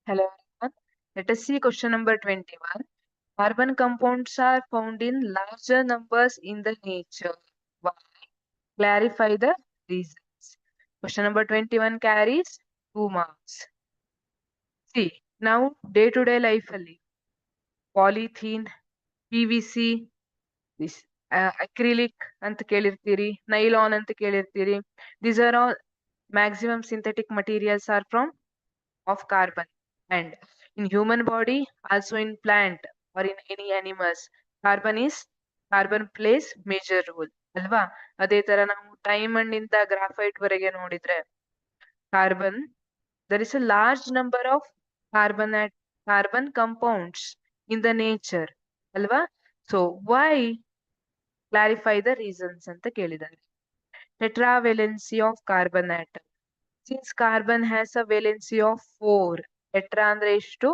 Hello everyone. Let us see question number 21. Carbon compounds are found in larger numbers in the nature. Why? Clarify the reasons. Question number 21 carries 2 marks. See, now day-to-day life ಅಲ್ಲಿ polythene, PVC, this acrylic ಅಂತ ಕೇಳಿರ್ತೀರಿ, nylon ಅಂತ ಕೇಳಿರ್ತೀರಿ. These are all maximum synthetic materials are from of carbon, and in human body, also in plant or in any animals, carbon plays major role ಅಲ್ವಾ. ಅದೇ ತರ ನಾವು diamond ಇಂದ graphite ವರೆಗೆ ನೋಡಿದ್ರೆ carbon, there is a large number of carbon compounds in the nature ಅಲ್ವಾ. So why? Clarify the reasons ಅಂತ ಕೇಳಿದ್ದಾರೆ. Tetravalency of carbon atom. Since carbon has a valency of 4, tetra andre eshtu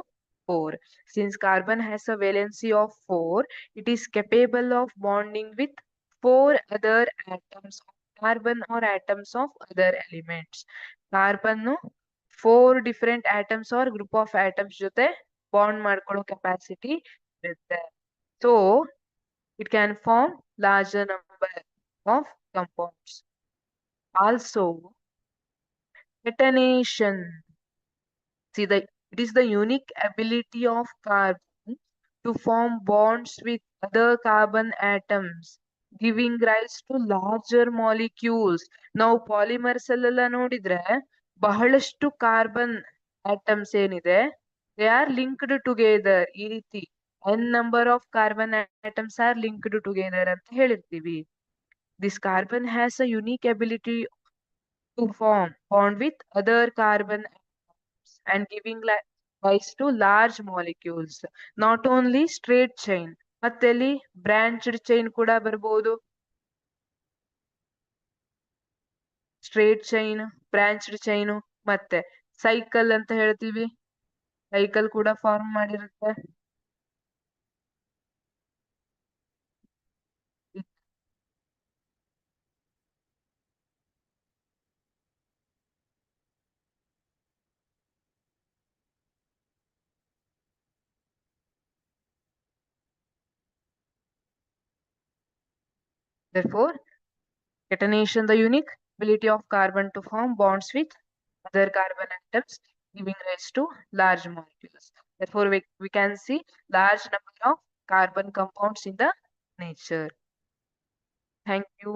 4. Since carbon has a valency of 4, it is capable of bonding with 4 other atoms of carbon or atoms of other elements. Carbon 4 different atoms or group of atoms ಜೊತೆ bond ಮಾಡ್ಕೊಳ್ಳೋ capacity ಇರುತ್ತೆ. So it can form larger number of compounds. Also, detonation. See, it is the unique ability of carbon to form bonds with other carbon atoms, giving rise to larger molecules. ನಾವು polymers ಅಲ್ಲೆಲ್ಲ ನೋಡಿದ್ರೆ ಬಹಳಷ್ಟು carbon atoms ಏನಿದೆ, they are linked together. ಈ ರೀತಿ n number of carbon atoms are linked together ಅಂತ ಹೇಳಿರ್ತೀವಿ. This carbon has a unique ability to form bond with other carbon atoms and giving rise to large molecules. Not only straight chain, ಮತ್ತೆ ಅಲ್ಲಿ branched chain ಕೂಡ ಬರ್ಬೋದು. Straight chain, branched chain, ಮತ್ತೆ cycle ಅಂತ ಹೇಳ್ತೀವಿ, cycle ಕೂಡ form ಮಾಡಿರುತ್ತೆ. Therefore, detonation, the unique ability of carbon to form bonds with other carbon atoms, giving rise to large molecules. Therefore, we can see large number of carbon compounds in the nature. Thank you.